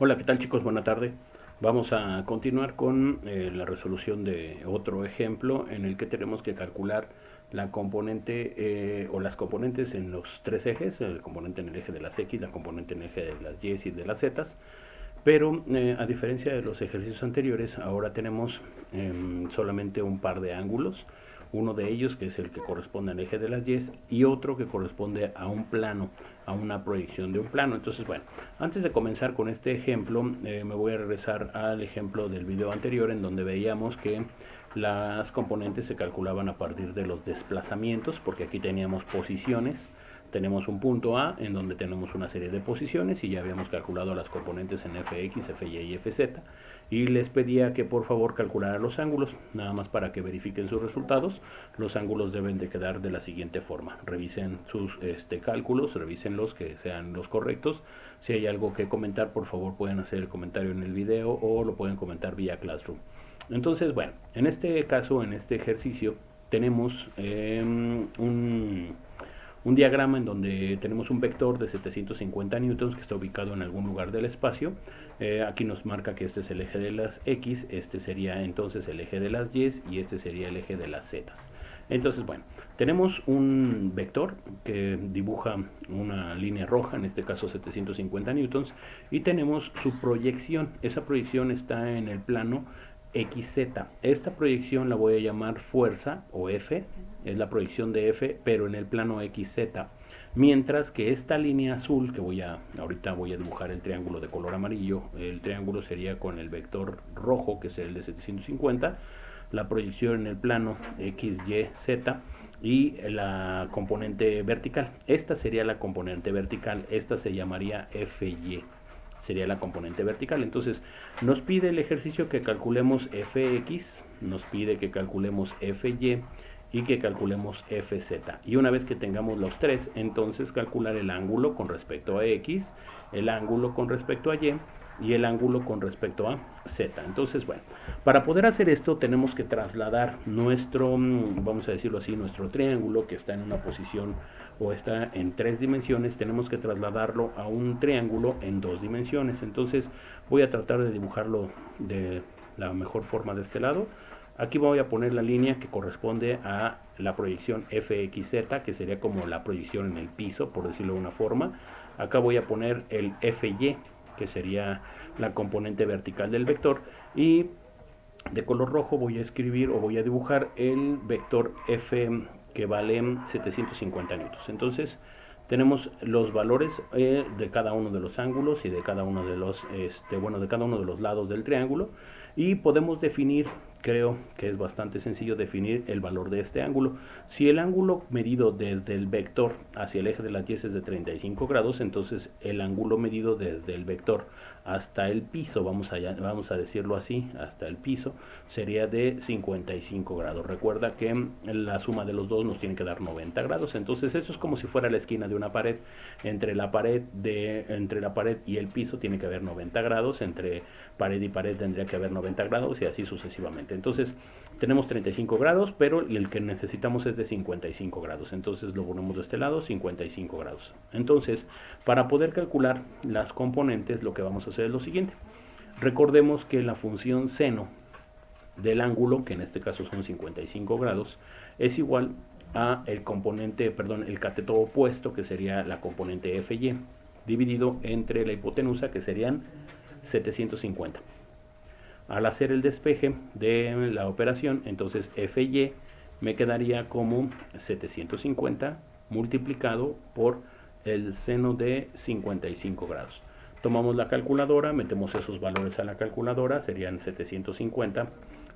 Hola, ¿qué tal chicos? Buena tarde. Vamos a continuar con la resolución de otro ejemplo en el que tenemos que calcular la componente o las componentes en los tres ejes, el componente en el eje de las X, la componente en el eje de las Y y de las Z, pero a diferencia de los ejercicios anteriores, ahora tenemos solamente un par de ángulos, uno de ellos que es el que corresponde al eje de las Y y otro que corresponde a un plano, a una proyección de un plano. Entonces, bueno, antes de comenzar con este ejemplo, me voy a regresar al ejemplo del video anterior en donde veíamos que las componentes se calculaban a partir de los desplazamientos, porque aquí teníamos posiciones. Tenemos un punto A en donde tenemos una serie de posiciones y ya habíamos calculado las componentes en fx, fy y fz, y les pedía que por favor calcularan los ángulos, nada más para que verifiquen sus resultados. Los ángulos deben de quedar de la siguiente forma: revisen sus cálculos, revísenlos que sean los correctos. Si hay algo que comentar, por favor pueden hacer el comentario en el video o lo pueden comentar vía Classroom. Entonces, bueno, en este caso, en este ejercicio, tenemos un diagrama en donde tenemos un vector de 750 newtons que está ubicado en algún lugar del espacio. Aquí nos marca que este es el eje de las X, este sería entonces el eje de las Y y este sería el eje de las Z. Entonces, bueno, tenemos un vector que dibuja una línea roja, en este caso 750 newtons, y tenemos su proyección. Esa proyección está en el plano XZ. Esta proyección la voy a llamar fuerza o F, es la proyección de F, pero en el plano XZ. Mientras que esta línea azul, que ahorita voy a dibujar el triángulo de color amarillo, el triángulo sería con el vector rojo, que es el de 750, la proyección en el plano XYZ y la componente vertical. Esta sería la componente vertical, esta se llamaría FY, sería la componente vertical. Entonces nos pide el ejercicio que calculemos Fx, nos pide que calculemos Fy y que calculemos Fz. Y una vez que tengamos los tres, entonces calcular el ángulo con respecto a X, el ángulo con respecto a y el ángulo con respecto a Z. Entonces, bueno, para poder hacer esto tenemos que trasladar nuestro, vamos a decirlo así, nuestro triángulo que está en una posición o está en tres dimensiones, tenemos que trasladarlo a un triángulo en dos dimensiones. Entonces voy a tratar de dibujarlo de la mejor forma de este lado. Aquí voy a poner la línea que corresponde a la proyección FXZ, que sería como la proyección en el piso, por decirlo de una forma. Acá voy a poner el FY, que sería la componente vertical del vector, y de color rojo voy a escribir o voy a dibujar el vector F que vale 750 newtons. Entonces tenemos los valores de cada uno de los ángulos y de cada uno de los de cada uno de los lados del triángulo, y podemos definir, creo que es bastante sencillo definir el valor de este ángulo. Si el ángulo medido desde el vector hacia el eje de las Y es de 35 grados, entonces el ángulo medido desde el vector hasta el piso, vamos a decirlo así, hasta el piso, sería de 55 grados. Recuerda que la suma de los dos nos tiene que dar 90 grados, entonces eso es como si fuera la esquina de una pared. Entre la pared y el piso tiene que haber 90 grados, entre pared y pared tendría que haber 90 grados y así sucesivamente. Entonces tenemos 35 grados, pero el que necesitamos es de 55 grados. Entonces lo ponemos de este lado, 55 grados. Entonces, para poder calcular las componentes, lo que vamos a hacer es lo siguiente. Recordemos que la función seno del ángulo, que en este caso son 55 grados, es igual a el componente, perdón, el cateto opuesto, que sería la componente FY, dividido entre la hipotenusa, que serían 750. Al hacer el despeje de la operación, entonces FY me quedaría como 750 multiplicado por el seno de 55 grados. Tomamos la calculadora, metemos esos valores a la calculadora, serían 750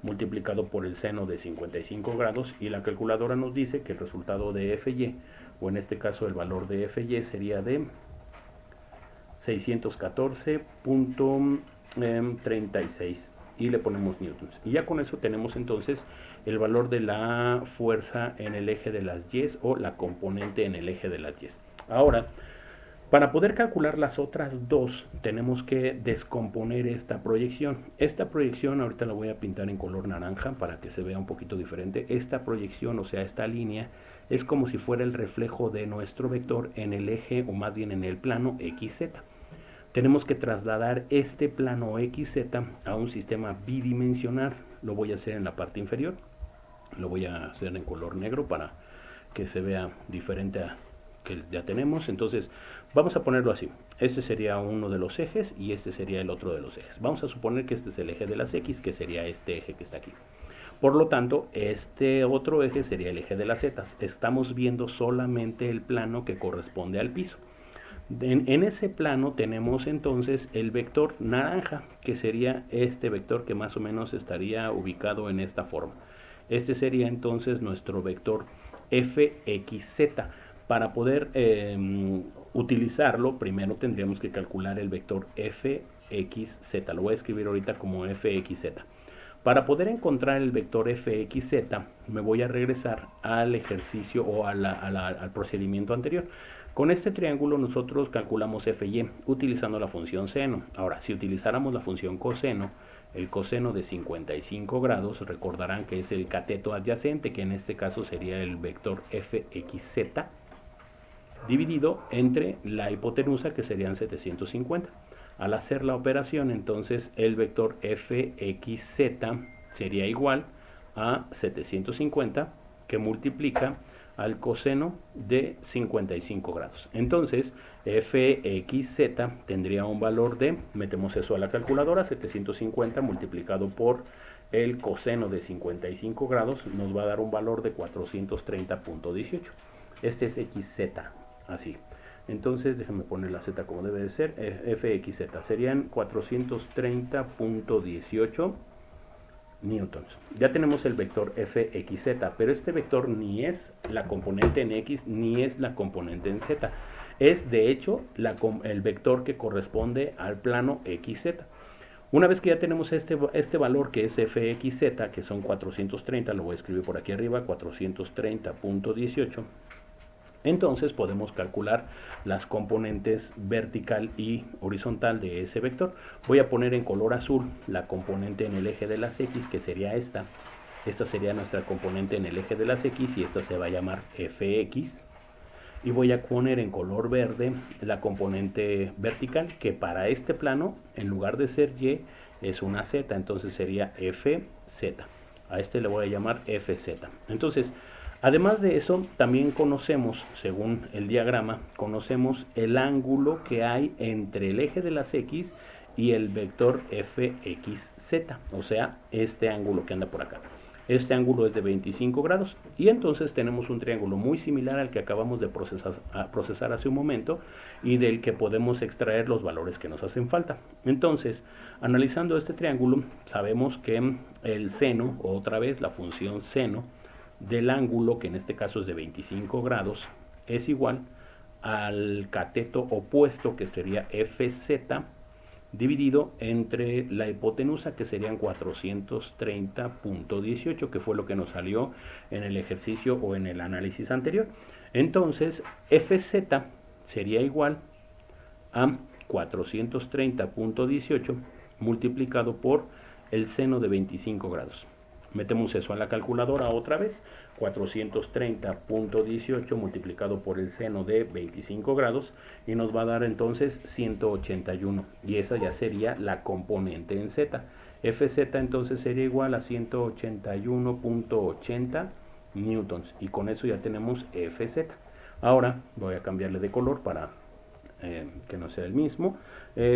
multiplicado por el seno de 55 grados, y la calculadora nos dice que el resultado de FY, o en este caso el valor de FY, sería de 614.36 y le ponemos newtons. Y ya con eso tenemos entonces el valor de la fuerza en el eje de las Y o la componente en el eje de las Y. Ahora, para poder calcular las otras dos, tenemos que descomponer esta proyección. Esta proyección ahorita la voy a pintar en color naranja para que se vea un poquito diferente. Esta proyección, o sea, esta línea, es como si fuera el reflejo de nuestro vector en el eje, o más bien en el plano XZ. tenemos que trasladar este plano XZ a un sistema bidimensional. Lo voy a hacer en la parte inferior, lo voy a hacer en color negro para que se vea diferente a que ya tenemos. Entonces vamos a ponerlo así: este sería uno de los ejes y este sería el otro de los ejes. Vamos a suponer que este es el eje de las X, que sería este eje que está aquí. Por lo tanto, este otro eje sería el eje de las Z. Estamos viendo solamente el plano que corresponde al piso. En ese plano tenemos entonces el vector naranja, que sería este vector que más o menos estaría ubicado en esta forma. Este sería entonces nuestro vector fxz. Para poder utilizarlo, primero tendríamos que calcular el vector fxz. Lo voy a escribir ahorita como fxz. Para poder encontrar el vector fxz, me voy a regresar al ejercicio o al procedimiento anterior. Con este triángulo nosotros calculamos fy utilizando la función seno. Ahora, si utilizáramos la función coseno, el coseno de 55 grados, recordarán que es el cateto adyacente, que en este caso sería el vector fxz, dividido entre la hipotenusa, que serían 750. Al hacer la operación, entonces el vector fxz sería igual a 750, que multiplica al coseno de 55 grados. Entonces fxz tendría un valor de, metemos eso a la calculadora, 750 multiplicado por el coseno de 55 grados nos va a dar un valor de 430.18. Este es xz, así. Entonces déjenme poner la z como debe de ser. fxz serían 430.18 newtons. Ya tenemos el vector fxz, pero este vector ni es la componente en x ni es la componente en z. Es de hecho el vector que corresponde al plano xz. Una vez que ya tenemos este valor que es fxz, que son 430, lo voy a escribir por aquí arriba, 430.18, entonces podemos calcular las componentes vertical y horizontal de ese vector. Voy a poner en color azul la componente en el eje de las X, que sería esta. Esta sería nuestra componente en el eje de las X y esta se va a llamar fx. Y voy a poner en color verde la componente vertical, que para este plano, en lugar de ser y, es una z, entonces sería fz. A este le voy a llamar fz. Entonces, además de eso, también conocemos, según el diagrama, conocemos el ángulo que hay entre el eje de las X y el vector fxz, o sea, este ángulo que anda por acá. Este ángulo es de 25 grados y entonces tenemos un triángulo muy similar al que acabamos de procesar hace un momento y del que podemos extraer los valores que nos hacen falta. Entonces, analizando este triángulo, sabemos que el seno, otra vez la función seno, del ángulo, que en este caso es de 25 grados, es igual al cateto opuesto, que sería fz, dividido entre la hipotenusa, que serían 430.18, que fue lo que nos salió en el ejercicio o en el análisis anterior. Entonces fz sería igual a 430.18 multiplicado por el seno de 25 grados. Metemos eso a la calculadora otra vez, 430.18 multiplicado por el seno de 25 grados y nos va a dar entonces 181, y esa ya sería la componente en z. Fz entonces sería igual a 181.80 newtons y con eso ya tenemos Fz. Ahora voy a cambiarle de color para que no sea el mismo.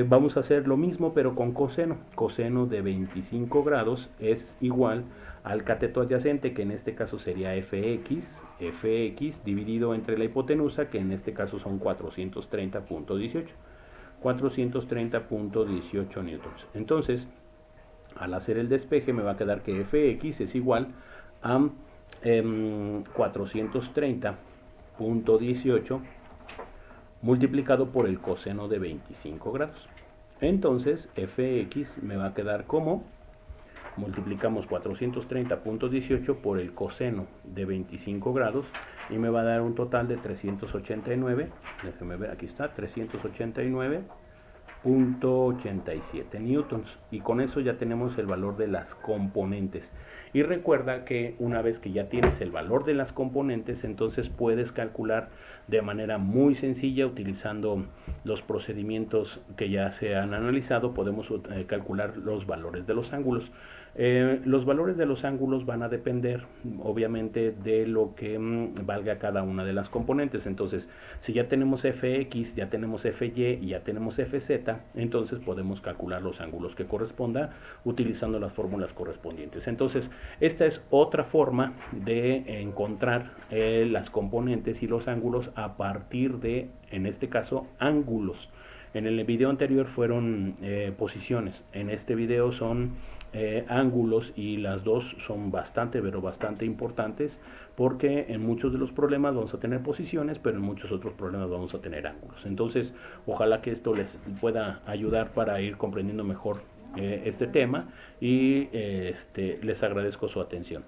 Vamos a hacer lo mismo pero con coseno. Coseno de 25 grados es igual al cateto adyacente, que en este caso sería fx dividido entre la hipotenusa, que en este caso son 430.18 newtons. Entonces, al hacer el despeje me va a quedar que fx es igual a 430.18 multiplicado por el coseno de 25 grados. Entonces fx me va a quedar como, multiplicamos 430.18 por el coseno de 25 grados y me va a dar un total de 389, déjenme ver, aquí está, 389.18 0.87 newtons, y con eso ya tenemos el valor de las componentes. Y recuerda que una vez que ya tienes el valor de las componentes, entonces puedes calcular de manera muy sencilla, utilizando los procedimientos que ya se han analizado, podemos calcular los valores de los ángulos. Los valores de los ángulos van a depender obviamente de lo que valga cada una de las componentes. Entonces, si ya tenemos fx, ya tenemos fy y ya tenemos fz, entonces podemos calcular los ángulos que corresponda utilizando las fórmulas correspondientes. Entonces, esta es otra forma de encontrar las componentes y los ángulos a partir de, en este caso, ángulos. En el video anterior fueron posiciones, en este video son ángulos, y las dos son bastante, pero bastante importantes, porque en muchos de los problemas vamos a tener posiciones, pero en muchos otros problemas vamos a tener ángulos. Entonces, ojalá que esto les pueda ayudar para ir comprendiendo mejor este tema, y les agradezco su atención.